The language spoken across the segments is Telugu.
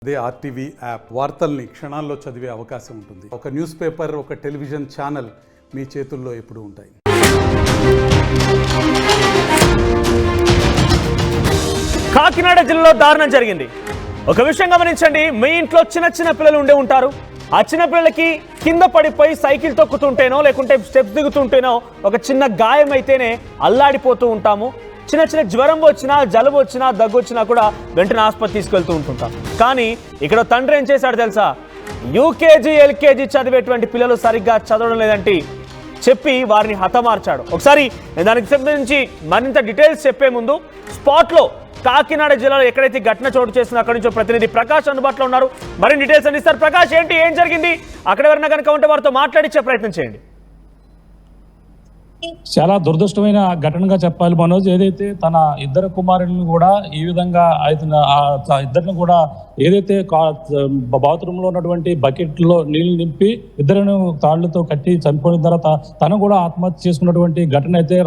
అదే ఆర్టీవీ యాప్ వార్తల్ని క్షణాల్లో చదివే అవకాశం ఉంటుంది. ఒక న్యూస్ పేపర్, ఒక టెలివిజన్ ఛానల్ మీ చేతుల్లో ఎప్పుడూ ఉంటాయి. కాకినాడ జిల్లాలో దారుణం జరిగింది. ఒక విషయం గమనించండి. మీ ఇంట్లో చిన్న పిల్లలు ఉండే ఉంటారు. ఆ చిన్న పిల్లలకి కింద పడిపోయి సైకిల్ తొక్కుతుంటేనో లేకుంటే స్టెప్స్ దిగుతుంటేనో ఒక చిన్న గాయం అయితేనే అల్లాడిపోతూ ఉంటాము. చిన్న జ్వరం వచ్చినా, జలుబు వచ్చినా, దగ్గు వచ్చినా కూడా వెంటనే ఆసుపత్రి తీసుకెళ్తూ ఉంటుంటాం. కానీ ఇక్కడ తండ్రి ఏం చేశాడు తెలుసా? యూకేజీ, ఎల్కేజీ చదివేటువంటి పిల్లలు సరిగ్గా చదవడం లేదంటే చెప్పి వారిని హతమార్చాడు. ఒకసారి దానికి సంబంధించి మరింత డీటెయిల్స్ చెప్పే ముందు స్పాట్లో కాకినాడ జిల్లాలో ఎక్కడైతే ఘటన చోటు చేసిందో అక్కడి నుంచి ప్రతినిధి ప్రకాష్ అందుబాటులో ఉన్నారు. మరిన్ని డీటెయిల్స్ అందిస్తారు. ప్రకాష్, ఏంటి, ఏం జరిగింది? అక్కడ ఎవరైనా కనుక ఉంటే వారితో మాట్లాడించే ప్రయత్నం చేయండి. చాలా దురదృష్టమైన ఘటనగా చెప్పాలి మనోజ్. ఏదైతే తన ఇద్దరు కుమారులను కూడా ఈ విధంగా ఇద్దరిని కూడా ఏదైతే బాత్రూమ్ లో ఉన్నటువంటి బకెట్ లో నీళ్లు నింపి ఇద్దరును తాళ్లతో కట్టి చనిపోయిన తర్వాత తను కూడా ఆత్మహత్య చేసుకున్నటువంటి ఘటన అయితే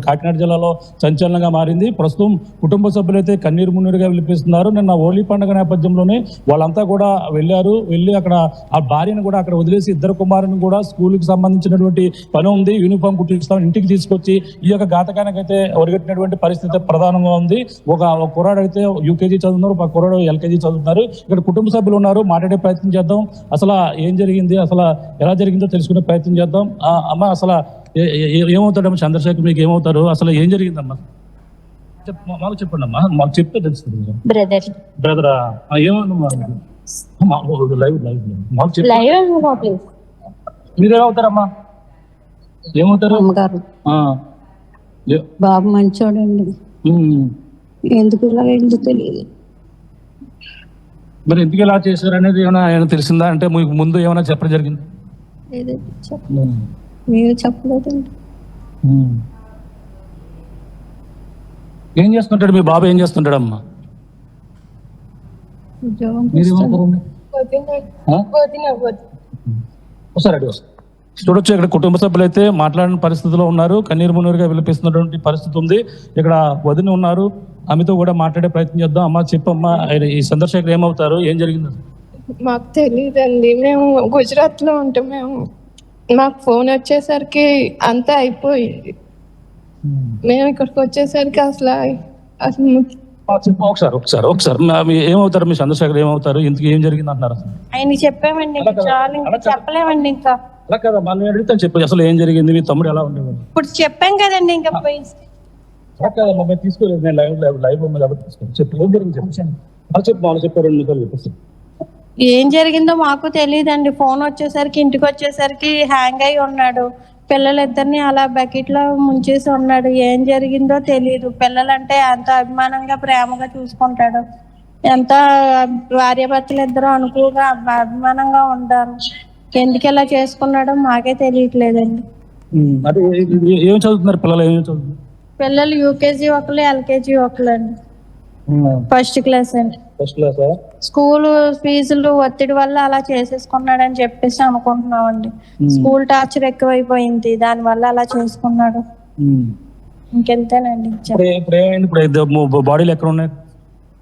కాకినాడ జిల్లాలో సంచలనంగా మారింది. ప్రస్తుతం కుటుంబ సభ్యులైతే కన్నీరు మున్నీరుగా విలిపిస్తున్నారు. నిన్న హోలీ పండుగ నేపథ్యంలోనే వాళ్ళంతా కూడా వెళ్ళి అక్కడ ఆ భార్యను కూడా అక్కడ వదిలేసి ఇద్దరు కుమారుని కూడా స్కూల్కి సంబంధించినటువంటి పని ఉంది, యూనిఫామ్ కుట్టిస్తాం, ఇంటికి తీసుకొచ్చి ఈ యొక్క ఘాతకానికి అయితే ఒరిగట్టినటువంటి పరిస్థితి ప్రధానంగా ఉంది. ఒక కుర్రాడు అయితే యూకేజీ చదువుతున్నారు, ఒక కుర్రాడు ఎల్కేజీ చదువుతున్నారు. ఇక్కడ కుటుంబ సభ్యులు ఉన్నారు, మాట్లాడే ప్రయత్నం చేద్దాం. అసలు ఏం జరిగింది, అసలు ఎలా జరిగిందో తెలుసుకునే ప్రయత్నం చేద్దాం. అమ్మ, అసలు ఏమవుతాడమ్మా చంద్రశేఖర్? మీకు ఏమవుతారు? అసలు ఏం జరిగిందమ్మా? మాకు చెప్పండి అమ్మా, మాకు చెప్తే తెలుస్తుంది. బ్రదరా, ఏమన్నా మీరేమవుతారమ్మా? ఏమవుతారు? బాబు మంచోడండి, ఎందుకు ఇలా ఏంటో తెలియదు. మరి ఎందుకు ఇలా చేశారు అనేది ఏమైనా తెలిసిందా? అంటే మీకు ముందు ఏమైనా చెప్పడం జరిగింది? మీరు చెప్పలేదండి. ఏం చేస్తుంటాడు మీ బాబు? ఏం చేస్తుంటాడు అమ్మా? చూడొచ్చు, ఇక్కడ కుటుంబ సభ్యులు అయితే మాట్లాడిన పరిస్థితిలో ఉన్నారు. కన్నీరు మున్నీరుగా విలిపిస్తున్నటువంటి పరిస్థితి ఉంది. ఇక్కడ వదిన ఉన్నారు, ఆమెతో కూడా మాట్లాడే ప్రయత్నం చేద్దాం. అమ్మ, చెప్పమ్మా, ఈ చంద్రశేఖర్ ఏమవుతారు? ఏం జరిగింది? మాకు తెలియదండి. మేము గుజరాత్ లో ఉంటాం. మాకు ఫోన్ వచ్చేసరికి అంతా అయిపోయింది. మేము ఇక్కడికి వచ్చేసరికి అసలు ఒకసారి ఏమవుతారు? మీ చంద్రశేఖర్ ఏమవుతారు? ఇంతకు ఏం జరిగింది అంటున్నారు? ఆయన చెప్పామండి, చెప్పలేమండి. ఇంకా అలా కదా, మనం అడుగుతాను, చెప్పు అసలు ఏం జరిగింది? మీ తమ్ముడు ఎలా ఉండేవాడు? ఇప్పుడు చెప్పాం కదండి. ఇంకా పోయి తీసుకోలేదు, నేను లైవ్ తీసుకోలేదు. చెప్పు ఏం జరిగింది, చెప్పు. వాళ్ళు చెప్పారు, 2 నిమిషాలు చెప్పేసి. ఏం జరిగిందో మాకు తెలియదండి. ఫోన్ వచ్చేసరికి, ఇంటికి వచ్చేసరికి హ్యాంగ్ అయి ఉన్నాడు. పిల్లలిద్దరిని అలా బకెట్ లో ముంచేసి ఉన్నాడు. ఏం జరిగిందో తెలియదు. పిల్లలంటే ఎంత అభిమానంగా, ప్రేమగా చూసుకుంటాడు. ఎంత భార్యాభర్తలు ఇద్దరు అనుకువగా అభిమానంగా ఉంటారు. ఎందుకు ఇలా చేసుకున్నాడో మాకే తెలియట్లేదండి. ఏం చదువుతున్నారు పిల్లలు? ఏం చదువుతున్నారు పిల్లలు? యూకేజీ ఒకరు, ఎల్కేజీ ఒకరు అండి. ఫస్ట్ క్లాస్ అండి. స్కూల్ ఫీజులు ఒత్తిడి వల్ల అలా చేసేసుకున్నాడని చెప్పేసి అనుకుంటున్నామండి. స్కూల్ టార్చర్ ఎక్కువైపోయింది, దాని వల్ల అలా చేసుకున్నాడు. ఇంకెంతేనండి. బాడీలు ఎక్కడ ఉన్నాయి?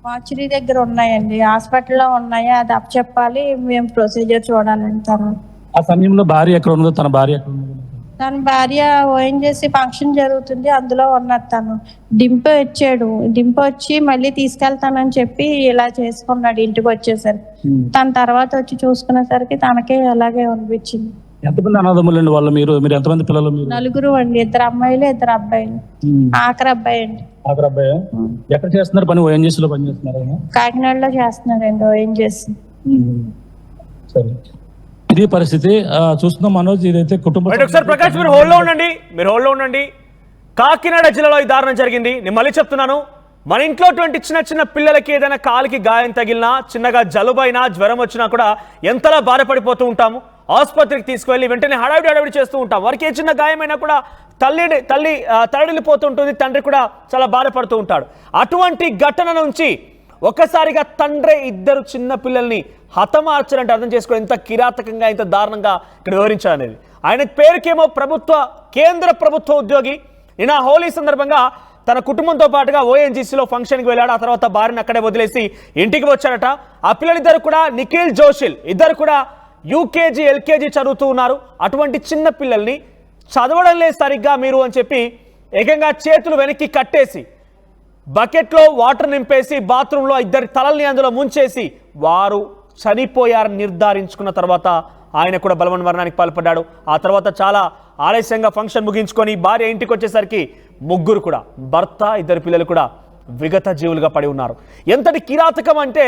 మార్చురీ దగ్గర ఉన్నాయండి, హాస్పిటల్లో ఉన్నాయి. అది అప్పచెప్పాలి, మేము ప్రొసీజర్ చూడాలండి. తర్వాత ఆ సమయంలో భార్య ఎక్కడ ఉన్నదో? తన భార్య ఎక్కడ ఉన్నదో? తన భార్య ఓఎన్జీసీ ఫంక్షన్ జరుగుతుంది, అందులో ఉన్నది. తను డింపు వచ్చి మళ్ళీ తీసుకెళ్తానని చెప్పి ఇలా చేసుకున్నాడు. ఇంటికి వచ్చేసరికి తన తర్వాత వచ్చి చూసుకునేసరికి తనకే అలాగే అనిపించింది. ఎంతమంది అనాథములండి వాళ్ళు? మీరు ఎంతమంది పిల్లలు? నలుగురు అండి, 2 అమ్మాయిలు 2 అబ్బాయిలు. ఆఖరి అబ్బాయి అండి. ఆఖరి అబ్బాయి ఎక్కడ చేస్తున్నారు పని? ఓఎన్జీసీ లో పని చేస్తున్నారు? కాకినాడలో చేస్తున్నారండి ఓఎన్జీసీ. సరే, ఇది పరిస్థితి చూస్తున్నాం మనోజ్. ఇదైతే కుటుంబం. ఒకసారి ప్రకాష్, మీరు హోల్డ్ లో ఉండండి. కాకినాడ జిల్లాలో ఈ దారుణం జరిగింది. నేను మళ్ళీ చెప్తున్నాను, మన ఇంట్లో చిన్న పిల్లలకి ఏదైనా కాలికి గాయం తగిలినా, చిన్నగా జలుబైనా, జ్వరం వచ్చినా కూడా ఎంతలా బాధపడిపోతూ ఉంటాము. ఆసుపత్రికి తీసుకువెళ్ళి వెంటనే హడావిడి చేస్తూ ఉంటాం. వారికి ఏ చిన్న గాయమైనా కూడా తల్లి తరలిపోతుంటుంది, తండ్రి కూడా చాలా బాధపడుతూ ఉంటాడు. అటువంటి ఘటన నుంచి ఒకసారిగా తండ్రి ఇద్దరు చిన్న పిల్లల్ని హతమార్చాలంటే అర్థం చేసుకో ఎంత కిరాతకంగా, ఎంత దారుణంగా ఇక్కడ వివరించాలనేది. ఆయన పేరుకేమో కేంద్ర ప్రభుత్వ ఉద్యోగి. నిన్న హోలీ సందర్భంగా తన కుటుంబంతో పాటుగా ఓఎన్జీసీలో ఫంక్షన్కి వెళ్ళాడు. ఆ తర్వాత భార్యను అక్కడే వదిలేసి ఇంటికి వచ్చాడట. ఆ పిల్లలిద్దరు కూడా నిఖిల్ జోషిల్ ఇద్దరు కూడా యూకేజీ ఎల్కేజీ చదువుతూ ఉన్నారు. అటువంటి చిన్న పిల్లల్ని చదవడం లేదు సరిగ్గా మీరు అని చెప్పి ఏకంగా చేతులు వెనక్కి కట్టేసి బకెట్లో వాటర్ నింపేసి బాత్రూంలో ఇద్దరి తలల్ని అందులో ముంచేసి వారు చనిపోయారని నిర్ధారించుకున్న తర్వాత ఆయన కూడా బలవన్మరణానికి పాల్పడ్డాడు. ఆ తర్వాత చాలా ఆలస్యంగా ఫంక్షన్ ముగించుకొని భార్య ఇంటికి వచ్చేసరికి ముగ్గురు కూడా భర్త ఇద్దరు పిల్లలు కూడా విగత జీవులుగా పడి ఉన్నారు. ఎంతటి కిరాతకం అంటే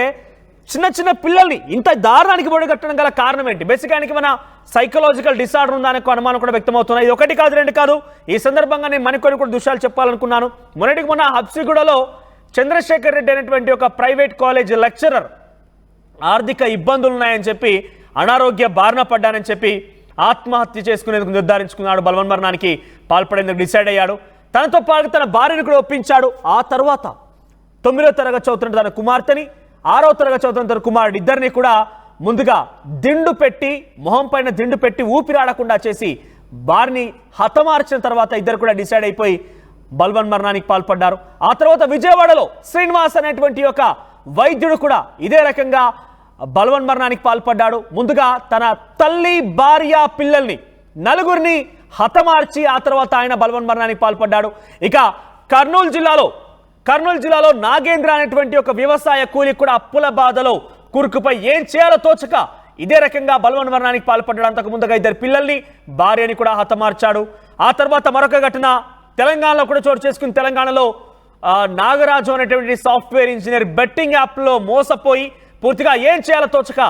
చిన్న చిన్న పిల్లల్ని ఇంత దారుణానికి పొడిగట్టడం గల కారణం ఏంటి? బేసికానికి మన సైకలాజికల్ డిసార్డర్ ఉందా అనే అనుమానం కూడా వ్యక్తమవుతున్నాయి. ఇది ఒకటి కాదు రెండు కాదు. ఈ సందర్భంగా నేను మరికొన్ని కూడా దృశ్యాలు చెప్పాలనుకున్నాను. మొన్న హబ్సిగూడలో చంద్రశేఖర్ రెడ్డి అనేటువంటి ఒక ప్రైవేట్ కాలేజ్ లెక్చరర్ ఆర్థిక ఇబ్బందులు ఉన్నాయని చెప్పి అనారోగ్య బారిన పడ్డానని చెప్పి ఆత్మహత్య చేసుకునేందుకు నిర్ధారించుకున్నాడు. బలవన్మరణానికి పాల్పడేందుకు డిసైడ్ అయ్యాడు. తనతో పాటు తన భార్యను కూడా ఒప్పించాడు. ఆ తర్వాత 9వ తరగతి చదువుతున్న తన కుమార్తెని 6వ తరగతి చదువుతున్న తన కుమారుడు ఇద్దరిని కూడా ముందుగా దిండు పెట్టి మొహం పైన దిండు పెట్టి ఊపిరాడకుండా చేసి భార్యని హతమార్చిన తర్వాత ఇద్దరు కూడా డిసైడ్ అయిపోయి బలవన్మరణానికి పాల్పడ్డారు. ఆ తర్వాత విజయవాడలో శ్రీనివాస్ అనేటువంటి ఒక వైద్యుడు కూడా ఇదే రకంగా బలవన్మరణానికి పాల్పడ్డాడు. ముందుగా తన తల్లి భార్య పిల్లల్ని నలుగురిని హతమార్చి ఆ తర్వాత ఆయన బలవన్మరణానికి పాల్పడ్డాడు. ఇక కర్నూలు జిల్లాలో నాగేంద్ర అనేటువంటి ఒక వ్యవసాయ కూలి కూడా అప్పుల బాధలో కూరుకుపై ఏం చేయాలో తోచక ఇదే రకంగా బలవన్మరణానికి పాల్పడ్డాడు. అంతకు ముందుగా ఇద్దరు పిల్లల్ని భార్యని కూడా హతమార్చాడు. ఆ తర్వాత మరొక ఘటన తెలంగాణలో కూడా చోటు చేసుకుని తెలంగాణలో నాగరాజు అనేటువంటి సాఫ్ట్వేర్ ఇంజనీర్ బెట్టింగ్ యాప్లో మోసపోయి పూర్తిగా ఏం చేయాలో తోచక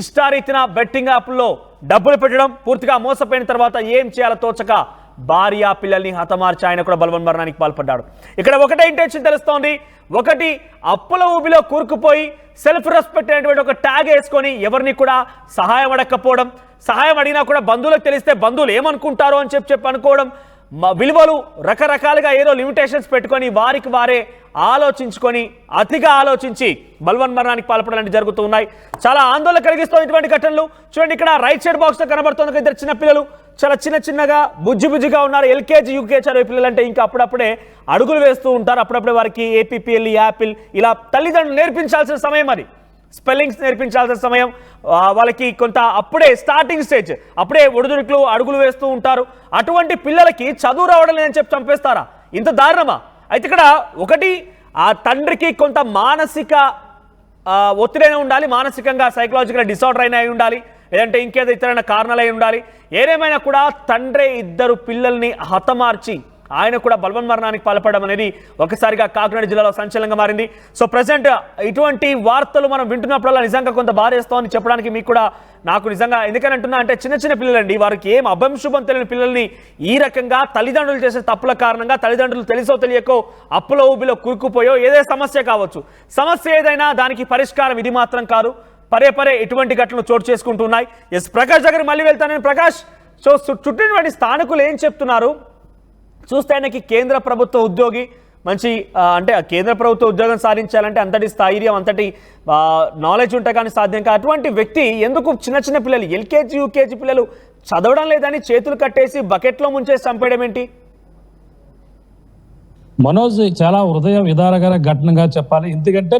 ఇష్టారీతిన బెట్టింగ్ యాప్లో డబ్బులు పెట్టడం, పూర్తిగా మోసపోయిన తర్వాత ఏం చేయాలో తోచక భార్య పిల్లల్ని హతమార్చి ఆయన కూడా బలవన్మరణానికి పాల్పడ్డాడు. ఇక్కడ ఒకటే ఇంటెన్షన్ తెలుస్తోంది. ఒకటి అప్పుల ఊబిలో కూరుకుపోయి సెల్ఫ్ రెస్పెక్ట్ అనేటువంటి ఒక ట్యాగ్ వేసుకొని ఎవరిని కూడా సహాయం అడగకపోవడం, సహాయం అడిగినా కూడా బంధువులకు తెలిస్తే బంధువులు ఏమనుకుంటారో అని చెప్పి అనుకోవడం, విలువలు రకరకాలుగా ఏదో లిమిటేషన్స్ పెట్టుకొని వారికి వారే ఆలోచించుకొని అతిగా ఆలోచించి బలవన్మరణానికి పాల్పడాలని జరుగుతూ ఉన్నాయి. చాలా ఆందోళన కలిగిస్తున్న ఇటువంటి ఘటనలు చూడండి. ఇక్కడ రైట్ సైడ్ బాక్స్ లో కనబడుతుంది ఇద్దరు చిన్న పిల్లలు, చాలా చిన్నగా బుజ్జిగా ఉన్నారు. ఎల్కేజీ యూకేజీ చదివే పిల్లలు అంటే ఇంకా అప్పుడప్పుడే అడుగులు వేస్తూ ఉంటారు. అప్పుడప్పుడే వారికి ఏపీఎల్ యాపిల్ ఇలా తల్లిదండ్రులు నేర్పించాల్సిన సమయం, అది స్పెల్లింగ్స్ నేర్పించాల్సిన సమయం. వాళ్ళకి కొంత అప్పుడే స్టార్టింగ్ స్టేజ్, అప్పుడే ఒడిదుడుకులు అడుగులు వేస్తూ ఉంటారు. అటువంటి పిల్లలకి చదువు రావడం లేదని చెప్పి చంపేస్తారా? ఇంత దారుణమా? అయితే ఇక్కడ ఒకటి ఆ తండ్రికి కొంత మానసిక ఒత్తిడైనా ఉండాలి, మానసికంగా సైకలాజికల్ డిసార్డర్ అయినా అయి ఉండాలి, లేదంటే ఇంకేదో ఇతరైన కారణాలు అయి ఉండాలి. ఏదేమైనా కూడా తండ్రి ఇద్దరు పిల్లల్ని హతమార్చి ఆయన కూడా బలవన్మరణానికి పాల్పడడం అనేది ఒకసారిగా కాకినాడ జిల్లాలో సంచలనంగా మారింది. సో ప్రజెంట్ ఇటువంటి వార్తలు మనం వింటున్నప్పుడల్లా నిజంగా కొంత బాధేస్తామని చెప్పడానికి మీకు కూడా నాకు నిజంగా ఎందుకని అంటున్నా అంటే చిన్న పిల్లలండి, వారికి ఏం అభంశుభం తెలియని పిల్లల్ని ఈ రకంగా తల్లిదండ్రులు చేసే తప్పుల కారణంగా తల్లిదండ్రులు తెలుసో తెలియకో అప్పుల ఊబిలో కూరుకుపోయో ఏదే సమస్య కావచ్చు, సమస్య ఏదైనా దానికి పరిష్కారం ఇది మాత్రం కాదు. పరే ఇటువంటి ఘటనలు చోటు చేసుకుంటున్నాయి. ఎస్ ప్రకాష్ దగ్గర మళ్ళీ వెళ్తానని. ప్రకాష్, సో చుట్టినటువంటి స్థానికులు ఏం చెప్తున్నారు? చూస్తే ఆయనకి కేంద్ర ప్రభుత్వ ఉద్యోగి, మంచి అంటే కేంద్ర ప్రభుత్వ ఉద్యోగం సాధించాలంటే అంతటి స్థైర్యం అంతటి నాలెడ్జ్ ఉంటే కానీ సాధ్యం కాదు. అటువంటి వ్యక్తి ఎందుకు చిన్న పిల్లలు ఎల్కేజీ యూకేజీ పిల్లలు చదవడం లేదని చేతులు కట్టేసి బకెట్లో ముంచేసి చంపేయడం ఏంటి? మనోజ్, చాలా హృదయ విదారకర ఘటనగా చెప్పాలి. ఎందుకంటే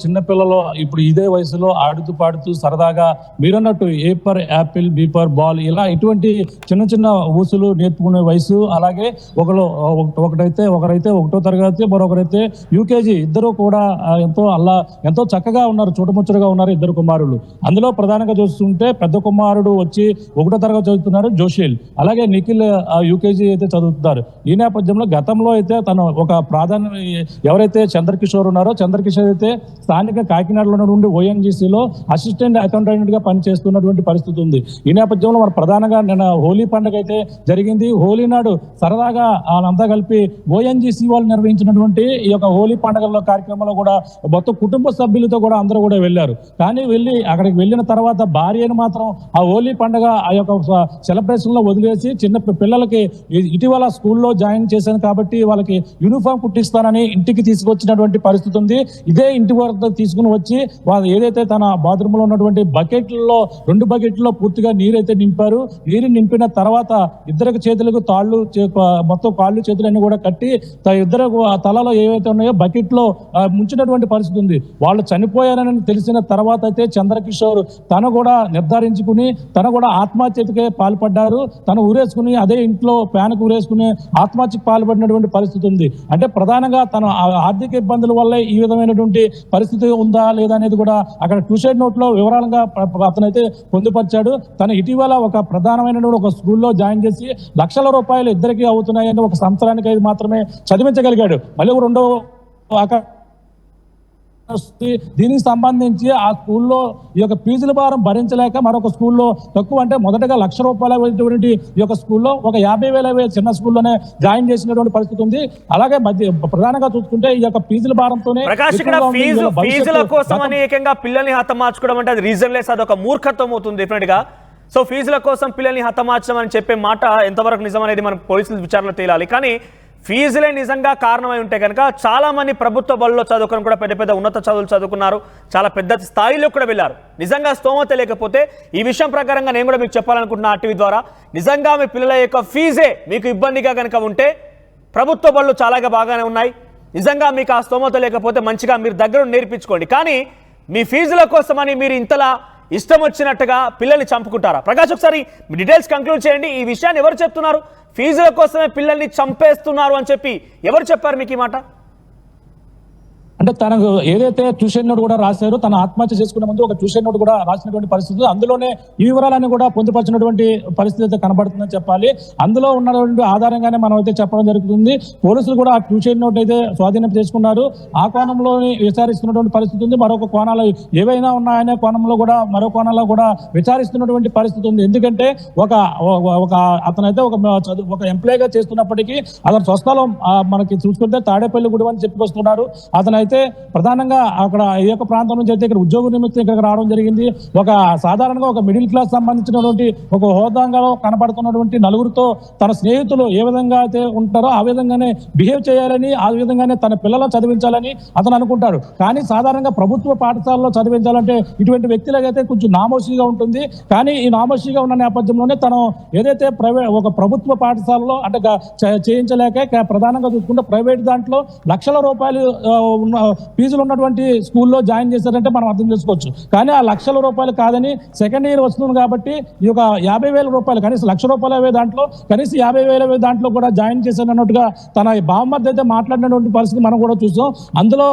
చిన్న పిల్లలు ఇప్పుడు ఇదే వయసులో ఆడుతూ పాడుతూ సరదాగా మీరన్నట్టు A for apple B for ball ఇలా ఇటువంటి చిన్న ఊసులు నేర్చుకునే వయసు. అలాగే ఒకరైతే 1వ తరగతి, మరొకరైతే యూకేజీ. ఇద్దరు కూడా ఎంతో చక్కగా ఉన్నారు, చూడముచ్చటగా ఉన్నారు ఇద్దరు కుమారులు. అందులో ప్రధానంగా చూస్తుంటే పెద్ద కుమారుడు వచ్చి 1వ తరగతి చదువుతున్నారు, జోషిల్. అలాగే నిఖిల్ యూకేజీ అయితే చదువుతున్నారు. ఈ నేపథ్యంలో గతంలో అయితే తను ఒక ఎవరైతే చంద్రకిషోర్ ఉన్నారో, చంద్రకిషోర్ అయితే స్థానిక కాకినాడలో నుండి ఓఎన్జీసీలో అసిస్టెంట్ అకౌంటెంట్ గా పనిచేస్తున్నటువంటి పరిస్థితి ఉంది. ఈ నేపథ్యంలో మన ప్రధానంగా నిన్న హోలీ పండుగ అయితే జరిగింది. హోలీ నాడు సరదాగా వాళ్ళంతా కలిపి ఓఎన్జీసీ వాళ్ళు నిర్వహించినటువంటి ఈ యొక్క హోలీ పండుగల్లో కార్యక్రమంలో కూడా మొత్తం కుటుంబ సభ్యులతో కూడా అందరూ కూడా వెళ్ళారు. కానీ అక్కడికి వెళ్ళిన తర్వాత భార్యను మాత్రం ఆ హోలీ పండుగ ఆ యొక్క సెలబ్రేషన్ లో వదిలేసి చిన్న పిల్లలకి ఇటీవల స్కూల్లో జాయిన్ చేశాను కాబట్టి వాళ్ళకి యూనిఫామ్ కుట్టిస్తానని ఇంటికి తీసుకొచ్చినటువంటి పరిస్థితి ఉంది. ఇదే ఇంటి వరకు తీసుకుని వచ్చి వాళ్ళు ఏదైతే తన బాత్రూంలో ఉన్నటువంటి బకెట్లలో 2 బకెట్లో పూర్తిగా నీరైతే నింపారు. నీరు నింపిన తర్వాత ఇద్దరికి చేతులకు తాళ్ళు మొత్తం కాళ్ళు చేతులన్నీ కూడా కట్టి ఇద్దరు తలలో ఏవైతే ఉన్నాయో బకెట్లో ముంచినటువంటి పరిస్థితి ఉంది. వాళ్ళు చనిపోయారని తెలిసిన తర్వాత అయితే చంద్రకిషోర్ తను కూడా నిర్ధారించుకుని తను కూడా ఆత్మహత్యకే పాల్పడ్డారు. తను ఊరేసుకుని అదే ఇంట్లో ఫ్యాన్కు ఊరేసుకుని ఆత్మహత్యకు పాల్పడినటువంటి పరిస్థితి ఉంది. అంటే ప్రధానంగా తన ఆర్థిక ఇబ్బందుల వల్లే ఈ విధమైనటువంటి పరిస్థితి ఉందా లేదా అనేది కూడా అక్కడ సూసైడ్ నోట్ లో వివరాలుగా అతనైతే పొందుపరిచాడు. తను ఇటీవల ఒక ప్రధానమైనటువంటి ఒక స్కూల్లో జాయిన్ చేసి లక్షల రూపాయలు ఇద్దరికి అవుతున్నాయని ఒక సంవత్సరానికి అయితే మాత్రమే చదివించగలిగాడు. మళ్ళీ రెండో దీనికి సంబంధించి ఆ స్కూల్లో ఈ యొక్క ఫీజుల భారం భరించలేక మరొక స్కూల్లో తక్కువ అంటే మొదటగా ₹1,00,000 ఈ యొక్క స్కూల్లో ఒక 50,000 చిన్న స్కూల్లోనే జాయిన్ చేసినటువంటి పరిస్థితి ఉంది. అలాగే ప్రధానంగా చూసుకుంటే ఈ యొక్క ఫీజుల భారంతోనే ప్రకాష్ ఇక్కడ ఫీజుల కోసం అని ఏకంగా పిల్లల్ని హతమార్చుకోవడం అంటే అది రీజన్ లెస్, అది ఒక మూర్ఖత్వం అవుతుంది డెఫినెట్ గా. సో ఫీజుల కోసం పిల్లల్ని హతమార్చడం అని చెప్పే మాట ఎంతవరకు నిజం అనేది మనం పోలీసుల విచారణలో తేలాలి. కానీ ఫీజులే నిజంగా కారణమై ఉంటే కనుక చాలా మంది ప్రభుత్వ బడుల్లో చదువుకొని కూడా పెద్ద పెద్ద ఉన్నత చదువులు చదువుకున్నారు, చాలా పెద్ద స్థాయిలో కూడా వెళ్ళారు. నిజంగా స్తోమత లేకపోతే ఈ విషయం ప్రకారంగా నేను కూడా మీకు చెప్పాలనుకుంటున్నా ఆర్టీవీ ద్వారా, నిజంగా మీ పిల్లల యొక్క ఫీజే మీకు ఇబ్బందిగా కనుక ఉంటే ప్రభుత్వ బడులు చాలా బాగానే ఉన్నాయి. నిజంగా మీకు ఆ స్తోమత లేకపోతే మంచిగా మీరు దగ్గర నేర్పించుకోండి. కానీ మీ ఫీజుల కోసమని మీరు ఇంతలా ఇష్టం వచ్చినట్టుగా పిల్లల్ని చంపుకుంటారా? ప్రకాష్ ఒకసారి మీ డీటెయిల్స్ కంక్లూడ్ చేయండి. ఈ విషయాన్ని ఎవరు చెప్తున్నారు? ఫీజుల కోసమే పిల్లల్ని చంపేస్తున్నారు అని చెప్పి ఎవరు చెప్పారు మీకు ఈ మాట? అంటే తనకు ఏదైతే ట్యూషన్ నోట్ కూడా రాశారో తన ఆత్మహత్య చేసుకునే ముందు ఒక ట్యూషన్ నోట్ కూడా రాసినటువంటి పరిస్థితి, అందులోనే ఈ వివరాలన్నీ కూడా పొందుపరిచినటువంటి పరిస్థితి అయితే కనబడుతుందని చెప్పాలి. అందులో ఉన్నటువంటి ఆధారంగానే మనం అయితే చెప్పడం జరుగుతుంది. పోలీసులు కూడా ఆ ట్యూషన్ నోట్ అయితే స్వాధీనం చేసుకున్నారు. ఆ కోణంలోనే విచారిస్తున్నటువంటి పరిస్థితి ఉంది. మరొక కోణాలు ఏవైనా ఉన్నాయనే కోణంలో కూడా మరో కోణంలో కూడా విచారిస్తున్నటువంటి పరిస్థితి ఉంది. ఎందుకంటే అతనైతే ఒక ఎంప్లాయీగా చేస్తున్నప్పటికీ అతను స్వస్థలం మనకి చూసుకుంటే తాడేపల్లిగూడెం అని చెప్పుకొస్తున్నారు. అతనైతే ప్రధానంగా అక్కడ ఈ యొక్క ప్రాంతం నుంచి అయితే ఇక్కడ ఉద్యోగ నిమిత్తం ఇక్కడికి రావడం జరిగింది. ఒక సాధారణంగా ఒక మిడిల్ క్లాస్ సంబంధించినటువంటి ఒక హోదాగా కనబడుతున్నటువంటి నలుగురితో తన స్నేహితులు ఏ విధంగా అయితే ఉంటారో ఆ విధంగానే బిహేవ్ చేయాలని, ఆ విధంగానే తన పిల్లలను చదివించాలని అతను అనుకుంటాడు. కానీ సాధారణంగా ప్రభుత్వ పాఠశాలలో చదివించాలంటే ఇటువంటి వ్యక్తులకైతే కొంచెం నామోషిగా ఉంటుంది. కానీ ఈ నామోషిగా ఉన్న నేపథ్యంలోనే తను ఏదైతే ఒక ప్రభుత్వ పాఠశాలలో అంటే చేయించలేక ప్రధానంగా చూసుకుంటే ప్రైవేట్ దాంట్లో లక్షల రూపాయలు ఫీజులు ఉన్నటువంటి స్కూల్లో జాయిన్ చేశారంటే మనం అర్థం చేసుకోవచ్చు. కానీ ఆ ₹1,00,000 కాదని సెకండ్ ఇయర్ వస్తుంది కాబట్టి ఈ యొక్క ₹50,000 కనీసం ₹1,00,000 దాంట్లో కనీసం ₹50,000 దాంట్లో కూడా జాయిన్ చేశారు అన్నట్టుగా తన బావమరిది అయితే మాట్లాడినటువంటి పరిస్థితి మనం కూడా చూసాం. అందులో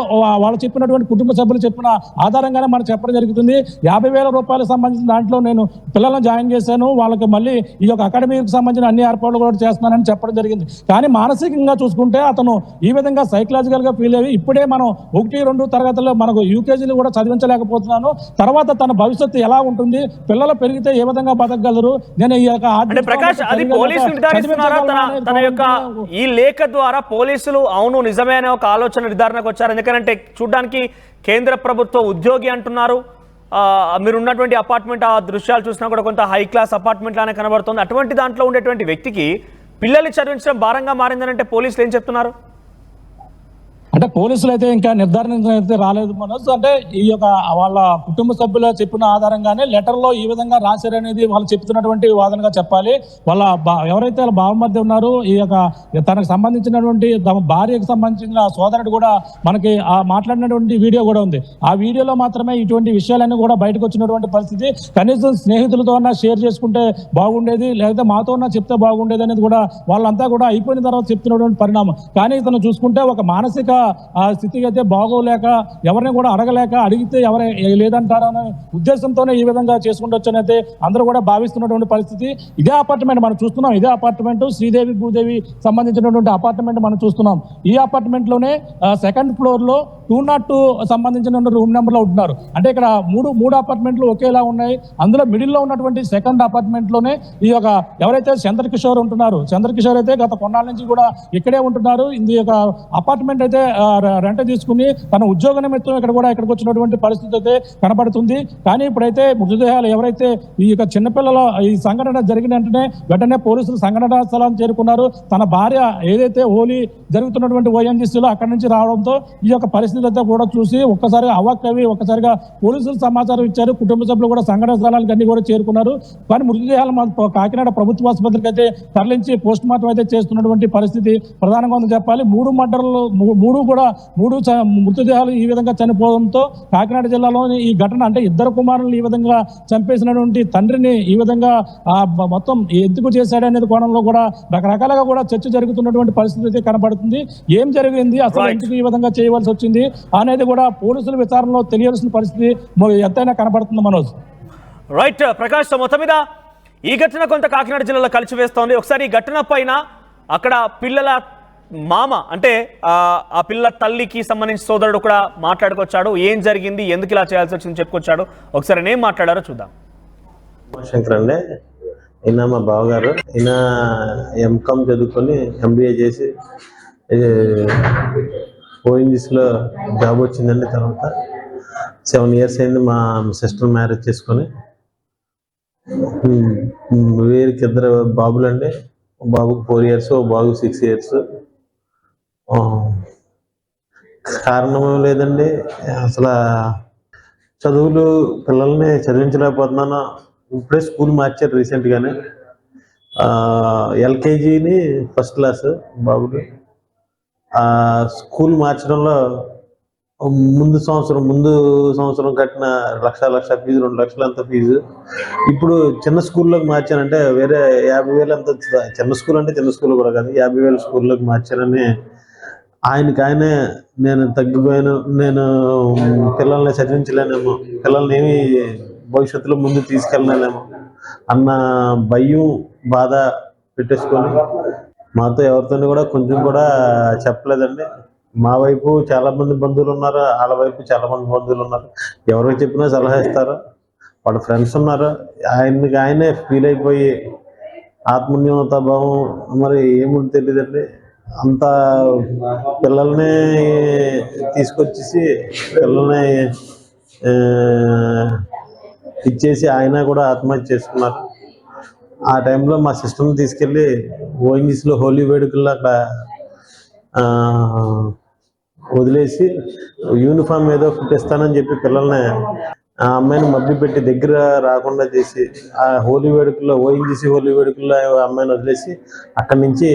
వాళ్ళు చెప్పినటువంటి కుటుంబ సభ్యులు చెప్పిన ఆధారంగానే మనం చెప్పడం జరుగుతుంది. ₹50,000 సంబంధించిన దాంట్లో నేను పిల్లలను జాయిన్ చేశాను, వాళ్ళకి మళ్ళీ ఈ యొక్క అకాడమీకి సంబంధించిన అన్ని ఏర్పాట్లు కూడా చేస్తున్నానని చెప్పడం జరిగింది. కానీ మానసికంగా చూసుకుంటే అతను ఈ విధంగా సైకలాజికల్ గా ఫీల్ అయ్యి ఇప్పుడే మనం 1-2 తరగతుల్లో మనకు యూకేజీలు కూడా చదివించలేకపోతున్నాను, తర్వాత తన భవిష్యత్తు ఎలా ఉంటుంది, పిల్లలు పెరిగితే ఏ విధంగా బతకగలరు, నేను ఈ యొక్క ప్రకాష్ అది పోలీసులు నిర్ధారిస్తున్నారా? తన యొక్క ఈ లేఖ ద్వారా పోలీసులు అవును నిజమే అనే ఒక ఆలోచన నిర్ధారణకు వచ్చారు. ఎందుకంటే చూడడానికి కేంద్ర ప్రభుత్వ ఉద్యోగి అంటున్నారు. మీరు ఉన్నటువంటి అపార్ట్మెంట్ ఆ దృశ్యాలు చూసినా కూడా కొంత హై క్లాస్ అపార్ట్మెంట్ లానే కనబడుతుంది. అటువంటి దాంట్లో ఉండేటువంటి వ్యక్తికి పిల్లల్ని చదివించడం భారంగా మారిందనంటే పోలీసులు ఏం చెప్తున్నారు? అంటే పోలీసులు అయితే ఇంకా నిర్ధారణ అయితే రాలేదు మనోజ్. అంటే ఈ యొక్క వాళ్ళ కుటుంబ సభ్యులు చెప్పిన ఆధారంగానే లెటర్లో ఈ విధంగా రాశారనేది వాళ్ళు చెప్తున్నటువంటి వాదనగా చెప్పాలి. వాళ్ళ ఎవరైతే వాళ్ళ బావమరిది ఉన్నారో ఈ యొక్క తనకు సంబంధించినటువంటి తమ భార్యకు సంబంధించిన సోదరుడు కూడా మనకి ఆ మాట్లాడినటువంటి వీడియో కూడా ఉంది. ఆ వీడియోలో మాత్రమే ఇటువంటి విషయాలన్నీ కూడా బయటకు వచ్చినటువంటి పరిస్థితి. కనీసం స్నేహితులతో అన్నా షేర్ చేసుకుంటే బాగుండేది, లేకపోతే మాతో అన్నా చెప్తే బాగుండేది అనేది కూడా వాళ్ళంతా కూడా అయిపోయిన తర్వాత చెప్తున్నటువంటి పరిణామం. కానీ ఇతను చూసుకుంటే ఒక మానసిక స్థితికి అయితే బాగోలేక ఎవరిని కూడా అడగలేక అడిగితే ఎవరు లేదంటారనే ఉద్దేశంతోనే ఈ విధంగా చేసుకుంటొచ్చని అయితే అందరూ కూడా భావిస్తున్నటువంటి పరిస్థితి. ఇదే అపార్ట్మెంట్ మనం చూస్తున్నాం, ఇదే అపార్ట్మెంట్ శ్రీదేవి భూదేవి సంబంధించినటువంటి అపార్ట్మెంట్ మనం చూస్తున్నాం. ఈ అపార్ట్మెంట్ లోనే సెకండ్ ఫ్లోర్ లో 202 సంబంధించిన రూమ్ నెంబర్లో ఉంటున్నారు. అంటే ఇక్కడ మూడు అపార్ట్మెంట్లు ఒకేలా ఉన్నాయి. అందులో మిడిల్లో ఉన్నటువంటి సెకండ్ అపార్ట్మెంట్లోనే ఈ యొక్క ఎవరైతే చంద్రకిషోర్ ఉంటున్నారు, చంద్రకిషోర్ అయితే గత కొన్నాళ్ళ నుంచి కూడా ఇక్కడే ఉంటున్నారు. ఇది యొక్క అపార్ట్మెంట్ అయితే రెంట్ తీసుకుని తన ఉద్యోగ నిమిత్తం ఇక్కడికి వచ్చినటువంటి పరిస్థితి అయితే కనబడుతుంది. కానీ ఇప్పుడైతే మృతదేహాలు ఎవరైతే ఈ యొక్క చిన్నపిల్లల ఈ సంఘటన జరిగిన వెంటనే పోలీసులు సంఘటన స్థలాన్ని చేరుకున్నారు. తన భార్య ఏదైతే హోలీ జరుగుతున్నటువంటి ఓఎన్జీసీలో అక్కడి నుంచి రావడంతో ఈ యొక్క పరిస్థితి అయితే కూడా చూసి ఒక్కసారి అవాక్కవి ఒక్కసారిగా పోలీసులు సమాచారం ఇచ్చారు. కుటుంబ సభ్యులు కూడా సంఘటన స్థలానికి అన్ని కూడా చేరుకున్నారు. కానీ మృతదేహాలు కాకినాడ ప్రభుత్వ ఆసుపత్రికి అయితే తరలించి పోస్ట్ మార్టం అయితే చేస్తున్నటువంటి పరిస్థితి ప్రధానంగా ఉందని చెప్పాలి. మూడు మృతదేహాలు ఈ విధంగా చనిపోవడంతో కాకినాడ జిల్లాలోని ఈ ఘటన అంటే ఇద్దరు కుమారులను ఈ విధంగా చంపేసినటువంటి తండ్రిని ఈ విధంగా మొత్తం ఎందుకు చేశాడనేది కోణంలో కూడా రకరకాలుగా కూడా చర్చ జరుగుతున్నటువంటి పరిస్థితి అయితే కనబడుతుంది. ఏం జరిగింది, అసలు ఎందుకు ఈ విధంగా చేయవలసి వచ్చింది అనేది కూడా పోలీసుల విచారణలో తెలియాల్సిన పరిస్థితి ఎంతైనా కనబడుతుంది. మనోజ్. రైట్ ప్రకాష్, మొత్తం మీద ఈ ఘటన కొంత కాకినాడ జిల్లాలో కలిసివేస్తోంది. ఒకసారి ఈ ఘటన పైన అక్కడ పిల్లల మామ అంటే ఆ పిల్ల తల్లికి సంబంధించిన సోదరుడు కూడా మాట్లాడుకొచ్చాడు. ఏం జరిగింది, ఎందుకు ఇలా చేయాల్సి వచ్చింది చెప్పుకొచ్చాడు. ఒకసారి ఏం మాట్లాడారో చూద్దాం. శంకర్ అండి, ఈయన మా బావగారు. ఈయన ఎంకామ్ చదువుకొని ఎంబీఏ చేసి ఓఎన్జీసీలో జాబ్ వచ్చిందండి. తర్వాత 7 years అయింది మా సిస్టర్ మ్యారేజ్ చేసుకొని. వీరికి 2 బాబులు అండి. బాబుకి 4 years, బాబుకి 6 years. కారణం లేదండి, అసలు చదువులు పిల్లల్ని చదివించలేకపోతున్నాను. ఇప్పుడే స్కూల్ మార్చారు రీసెంట్గానే. ఎల్కేజీని ఫస్ట్ క్లాస్ బాబుకి. స్కూల్ మార్చడంలో ముందు సంవత్సరం కట్టిన లక్ష ఫీజు, 2 లక్షలు అంత ఫీజు ఇప్పుడు చిన్న స్కూల్లోకి మార్చానంటే వేరే 50,000 అంత. చిన్న స్కూల్ అంటే చిన్న స్కూల్ కూడా కాదు, 50,000 స్కూల్లోకి మార్చానని ఆయనే నేను తగ్గిపోయాను, నేను పిల్లల్ని చదివించలేనేమో, పిల్లల్ని ఏమి భవిష్యత్తులో ముందు తీసుకెళ్ళలేమో అన్న భయం బాధ పెట్టేసుకొని మాతో ఎవరితో కూడా కొంచెం కూడా చెప్పలేదండి. మా వైపు చాలా మంది బంధువులు ఉన్నారు, వాళ్ళ వైపు చాలా మంది బంధువులు ఉన్నారు. ఎవరికి చెప్పినా సలహా ఇస్తారు. వాళ్ళ ఫ్రెండ్స్ ఉన్నారు. ఆయనే ఫీల్ అయిపోయి ఆత్మన్యూనతాభావం మరి ఏముంది తెలియదండి. అంత పిల్లల్ని తీసుకొచ్చేసి పిల్లల్ని ఇచ్చేసి ఆయన కూడా ఆత్మహత్య చేసుకున్నారు. ఆ టైంలో మా సిస్టర్ని తీసుకెళ్ళి ఓఎన్జీసీలో హోలీ వేడుకల్లో అక్కడ వదిలేసి యూనిఫామ్ ఏదో కుట్టిస్తానని చెప్పి పిల్లల్ని ఆ అమ్మాయిని మబ్బి పెట్టి దగ్గర రాకుండా చేసి ఆ హోలీ వేడుకల్లో ఓఎన్జీసీ హోలీ వేడుకల్లో అమ్మాయిని వదిలేసి అక్కడి నుంచి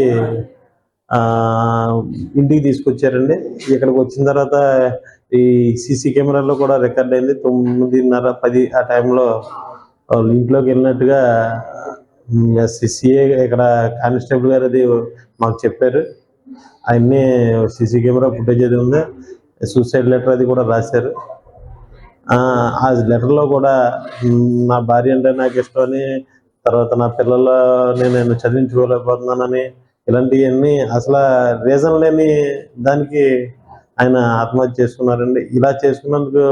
ఇంటికి తీసుకొచ్చారండి. ఇక్కడికి వచ్చిన తర్వాత ఈ సీసీ కెమెరాలో కూడా రికార్డ్ అయింది. 9:30, 10 ఆ టైంలో ఇంట్లోకి వెళ్ళినట్టుగా సిఏ ఇక్కడ కానిస్టేబుల్ గారు అది మాకు చెప్పారు. ఆయన్ని సీసీ కెమెరా ఫుటేజ్ అది ఉంది, సూసైడ్ లెటర్ అది కూడా రాశారు. ఆ లెటర్లో కూడా నా భార్య అంటే నాకు ఇష్టం అని, తర్వాత నా పిల్లలని నేను చదివించుకోలేకపోతున్నానని, ఇలాంటివన్నీ అసలు రీజన్ లేని దానికి ఆయన ఆత్మహత్య చేసుకున్నారండి. ఇలా చేసుకున్నందుకు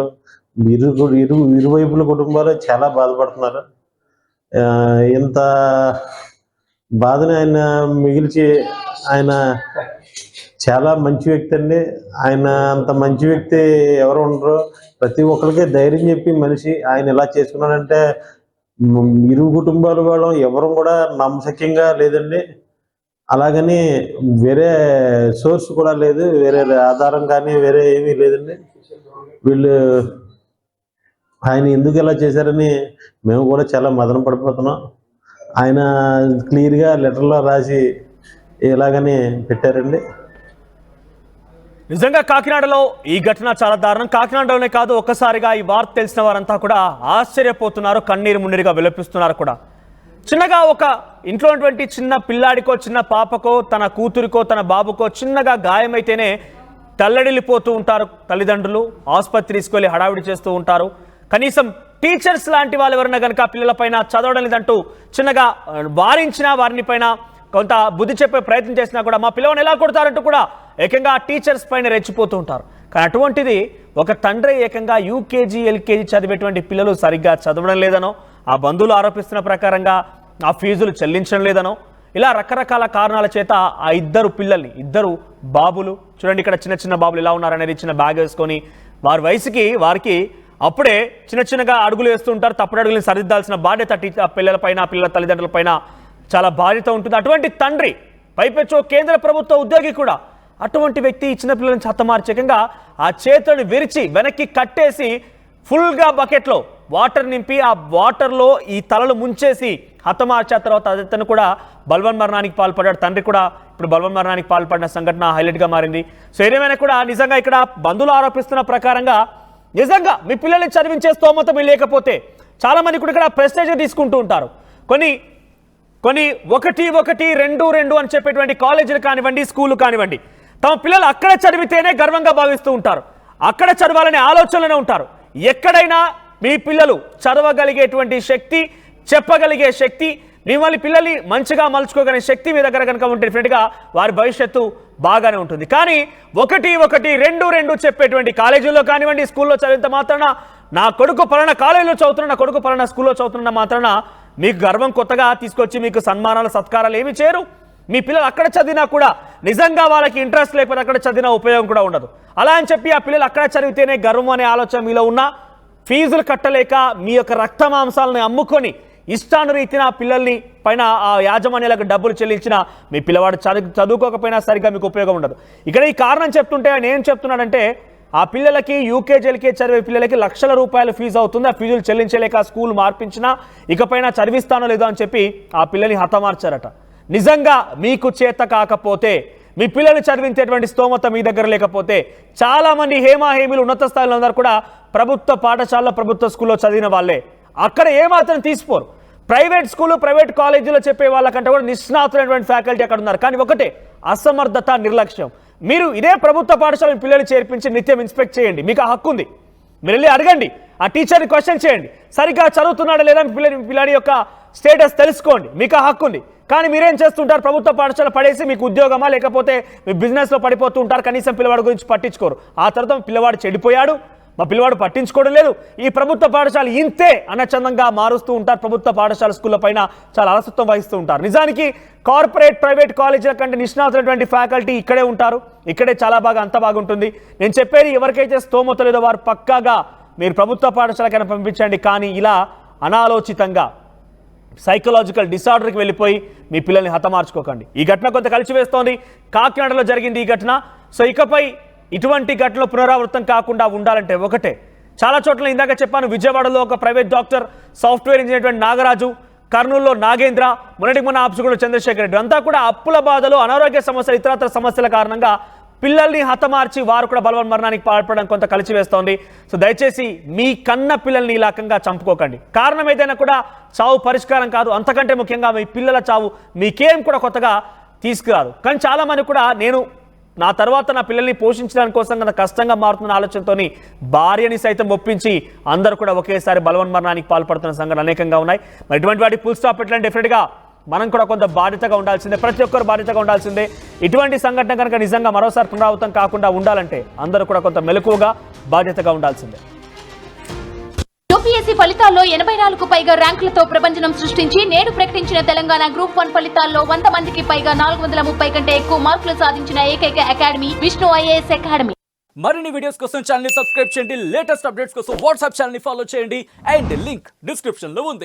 ఇరువైపుల కుటుంబాలు చాలా బాధపడుతున్నారు. ఇంత బాధని ఆయన మిగిల్చి, ఆయన చాలా మంచి వ్యక్తి అండి. ఆయన అంత మంచి వ్యక్తి ఎవరు ఉండరు. ప్రతి ఒక్కరికి ధైర్యం చెప్పి మనిషి. ఆయన ఇలా చేసుకున్నాడంటే ఇరు కుటుంబాలు వాళ్ళం ఎవరు కూడా నమ్మశక్యంగా లేదండి. అలాగని వేరే సోర్స్ కూడా లేదు, వేరే ఆధారం కానీ వేరే ఏమీ లేదండి. వీళ్ళు ఆయన ఎందుకు ఇలా చేశారని మేము కూడా చాలా మదన పడిపోతున్నాం. ఆయన క్లియర్గా లెటర్లో రాసి ఇలాగని పెట్టారండి. నిజంగా కాకినాడలో ఈ ఘటన చాలా దారుణం. కాకినాడలోనే కాదు, ఒక్కసారిగా ఈ వార్త తెలిసిన వారంతా కూడా ఆశ్చర్యపోతున్నారు, కన్నీరు మున్నీరుగా విలపిస్తున్నారు కూడా. చిన్నగా ఒక ఇంట్లో ఉన్నటువంటి చిన్న పిల్లాడికో, చిన్న పాపకో, తన కూతురికో, తన బాబుకో చిన్నగా గాయమైతేనే తల్లడిల్లిపోతూ ఉంటారు తల్లిదండ్రులు. ఆసుపత్రి తీసుకెళ్ళి హడావిడి చేస్తూ ఉంటారు. కనీసం టీచర్స్ లాంటి వాళ్ళు ఎవరైనా కనుక పిల్లలపైన చదవడం లేదంటూ చిన్నగా వారించినా, వారిని పైన కొంత బుద్ధి చెప్పే ప్రయత్నం చేసినా కూడా మా పిల్లవాడిని ఎలా కొడతారంటూ కూడా ఏకంగా టీచర్స్ పైన రెచ్చిపోతూ ఉంటారు. కానీ అటువంటిది ఒక తండ్రి ఏకంగా యూకేజీ ఎల్కేజీ చదివేటువంటి పిల్లలు సరిగ్గా చదవడం లేదనో, ఆ బంధువులు ఆరోపిస్తున్న ప్రకారంగా ఆ ఫీజులు చెల్లించడం లేదనో, ఇలా రకరకాల కారణాల చేత ఆ ఇద్దరు పిల్లల్ని, ఇద్దరు బాబులు చూడండి, ఇక్కడ చిన్న చిన్న బాబులు ఎలా ఉన్నారనేది చిన్న బ్యాగ్ వేసుకొని వారి వయసుకి వారికి అప్పుడే చిన్న చిన్నగా అడుగులు వేస్తూ ఉంటారు. తప్పుడు అడుగులను సరిదిద్దాల్సిన బాధ్యత పిల్లలపైన, పిల్లల తల్లిదండ్రులపైన చాలా బాధ్యత ఉంటుంది. అటువంటి తండ్రి పైపెచ్చు కేంద్ర ప్రభుత్వ ఉద్యోగి కూడా అటువంటి వ్యక్తి చిన్న పిల్లలను హతమార్చకంగా ఆ చేతులను విరిచి వెనక్కి కట్టేసి ఫుల్గా బకెట్లో వాటర్ నింపి ఆ వాటర్లో ఈ తలలు ముంచేసి హతమార్చిన తర్వాత అతను కూడా బల్వన్ మరణానికి పాల్పడ్డాడు. తండ్రి కూడా ఇప్పుడు బల్వన్ మరణానికి పాల్పడిన సంఘటన హైలైట్గా మారింది. సో ఏదేమైనా కూడా నిజంగా ఇక్కడ బంధువులు ఆరోపిస్తున్న ప్రకారంగా నిజంగా మీ పిల్లల్ని చదివించే స్తోమత మీ లేకపోతే చాలామంది కూడా ఇక్కడ ప్రెస్టేజ్ తీసుకుంటూ ఉంటారు. కొన్ని 1-1-2-2 అని చెప్పేటువంటి కాలేజీలు కానివ్వండి, స్కూళ్ళు కానివ్వండి, తమ పిల్లలు అక్కడ చదివితేనే గర్వంగా భావిస్తూ ఉంటారు. అక్కడ చదవాలనే ఆలోచనలోనే ఉంటారు. ఎక్కడైనా మీ పిల్లలు చదవగలిగేటువంటి శక్తి, చెప్పగలిగే శక్తి, మిమ్మల్ని పిల్లల్ని మంచిగా మలుచుకోగలిగే శక్తి మీ దగ్గర కనుక ఉంటే డెఫినెట్గా వారి భవిష్యత్తు బాగానే ఉంటుంది. కానీ 1-1-2-2 చెప్పేటువంటి కాలేజీల్లో కానివ్వండి, స్కూల్లో చదివినంత మాత్రాన నా కొడుకు పలానా కాలేజీలో చదువుతున్నా, నా కొడుకు పలానా స్కూల్లో చదువుతున్న మాత్రాన మీకు గర్వం కొత్తగా తీసుకొచ్చి మీకు సన్మానాలు సత్కారాలు ఏమి చేయరు. మీ పిల్లలు అక్కడ చదివినా కూడా నిజంగా వాళ్ళకి ఇంట్రెస్ట్ లేకపోతే అక్కడ చదివిన ఉపయోగం కూడా ఉండదు. అలా అని చెప్పి ఆ పిల్లలు అక్కడ చదివితేనే గర్వం అనే ఆలోచన మీలో ఉన్నా, ఫీజులు కట్టలేక మీ యొక్క రక్త మాంసాలను అమ్ముకొని ఇష్టానురీతిన పిల్లల్ని పైన ఆ యాజమాన్యాలకు డబ్బులు చెల్లించిన మీ పిల్లవాడు చదువుకోకపోయినా సరిగ్గా మీకు ఉపయోగం ఉండదు. ఇక్కడ ఈ కారణం చెప్తుంటే ఆయన ఏం చెప్తున్నాడంటే, ఆ పిల్లలకి యూకేజీ ఎల్కేజీ చదివే పిల్లలకి లక్షల రూపాయల ఫీజు అవుతుంది, ఆ ఫీజులు చెల్లించలేక స్కూల్ మార్పించినా ఇకపైన చదివిస్తానో లేదో అని చెప్పి ఆ పిల్లల్ని హతమార్చారట. నిజంగా మీకు చేత కాకపోతే, మీ పిల్లల్ని చదివించేటువంటి స్తోమత మీ దగ్గర లేకపోతే, చాలామంది హేమీలు ఉన్నత స్థాయిలో అందరూ కూడా ప్రభుత్వ పాఠశాలలో, ప్రభుత్వ స్కూల్లో చదివిన వాళ్ళే. అక్కడ ఏమాత్రం తీసిపోరు. ప్రైవేట్ స్కూలు, ప్రైవేట్ కాలేజీలో చెప్పే వాళ్ళకంటే కూడా నిష్ణాతులైనటువంటి ఫ్యాకల్టీ అక్కడ ఉన్నారు. కానీ ఒకటే అసమర్థత, నిర్లక్ష్యం. మీరు ఇదే ప్రభుత్వ పాఠశాల పిల్లలు చేర్పించి నిత్యం ఇన్స్పెక్ట్ చేయండి, మీకు ఆ హక్కు ఉంది. మీరు వెళ్ళి అడగండి, ఆ టీచర్ని క్వశ్చన్ చేయండి, సరిగ్గా చదువుతున్నాడా లేదా పిల్లాడి యొక్క స్టేటస్ తెలుసుకోండి, మీకు ఆ హక్కు ఉంది. కానీ మీరేం చేస్తుంటారు, ప్రభుత్వ పాఠశాల పడేసి మీకు ఉద్యోగమా లేకపోతే మీ బిజినెస్లో పడిపోతూ ఉంటారు. కనీసం పిల్లవాడి గురించి పట్టించుకోరు. ఆ తర్వాత పిల్లవాడు చెడిపోయాడు, మా పిల్లవాడు పట్టించుకోవడం లేదు, ఈ ప్రభుత్వ పాఠశాల ఇంతే అన్నచందంగా మారుస్తూ ఉంటారు. ప్రభుత్వ పాఠశాల స్కూళ్ళ పైన చాలా అలసత్వం వహిస్తూ ఉంటారు. నిజానికి కార్పొరేట్, ప్రైవేట్ కాలేజీల కంటే నిష్ణాతులైనటువంటి ఫ్యాకల్టీ ఇక్కడే ఉంటారు. ఇక్కడే చాలా బాగా అంత బాగుంటుంది. నేను చెప్పేది ఎవరికైతే స్తోమత లేదో వారు పక్కాగా మీరు ప్రభుత్వ పాఠశాలకైనా పంపించండి. కానీ ఇలా అనాలోచితంగా సైకలాజికల్ డిసార్డర్కి వెళ్ళిపోయి మీ పిల్లల్ని హతమార్చుకోకండి. ఈ ఘటన కొంత కలిసివేస్తోంది. కాకినాడలో జరిగింది ఈ ఘటన. సో ఇకపై ఇటువంటి ఘటనలు పునరావృతం కాకుండా ఉండాలంటే ఒకటే, చాలా చోట్ల ఇందాక చెప్పాను, విజయవాడలో ఒక private doctor, software engineer Nagaraju, కర్నూలులో నాగేంద్ర, మొన్న ఆప్సుగూడ చంద్రశేఖర్ రెడ్డి అంతా కూడా అప్పుల బాధలు, అనారోగ్య సమస్యలు, ఇతరత్ర సమస్యల కారణంగా పిల్లల్ని హతమార్చి వారు కూడా బలవన్ మరణానికి పాల్పడడం కొంత కలిసివేస్తోంది. సో దయచేసి మీ కన్న పిల్లల్ని ఈ రకంగా చంపుకోకండి. కారణం ఏదైనా కూడా చావు పరిష్కారం కాదు. అంతకంటే ముఖ్యంగా మీ పిల్లల చావు మీకేం కూడా కొత్తగా తీసుకురాదు. కానీ చాలామంది కూడా నేను నా తర్వాత నా పిల్లల్ని పోషించడానికి కోసం కదా కష్టంగా మారుతున్న ఆలోచనతో భార్యని సైతం ఒప్పించి అందరూ కూడా ఒకేసారి బలవన్ మరణానికి పాల్పడుతున్న సంఘటనలు అనేకంగా ఉన్నాయి. మరి ఇటువంటి వాటి ఫుల్ స్టాప్ పెట్టాలంటే డెఫినెట్గా మనం కూడా కొంత బాధ్యతగా ఉండాల్సిందే, ప్రతి ఒక్కరు బాధ్యతగా ఉండాల్సిందే. ఇటువంటి సంఘటన కనుక నిజంగా మరోసారి పునరావృతం కాకుండా ఉండాలంటే అందరూ కూడా కొంత మెలకువగా బాధ్యతగా ఉండాల్సిందే. యూపీఎస్సీ ఫలితాల్లో 84కు పైగా ర్యాంకులతో ప్రభంజనం సృష్టించి నేడు ప్రకటించిన తెలంగాణ గ్రూప్ 1 ఫలితాల్లో 100 మందికి పైగా 430 కంటే ఎక్కువ మార్కులు సాధించిన ఏకైక అకాడమీ విష్ణు ఐఏఎస్ అకాడమీ. మరిన్ని వీడియోస్ కోసం ఛానల్ ని సబ్స్క్రైబ్ చేయండి, లేటెస్ట్ అప్డేట్స్ కోసం వాట్సాప్ ఛానల్ ని ఫాలో చేయండి అండ్ లింక్ డిస్క్రిప్షన్ లో ఉంది.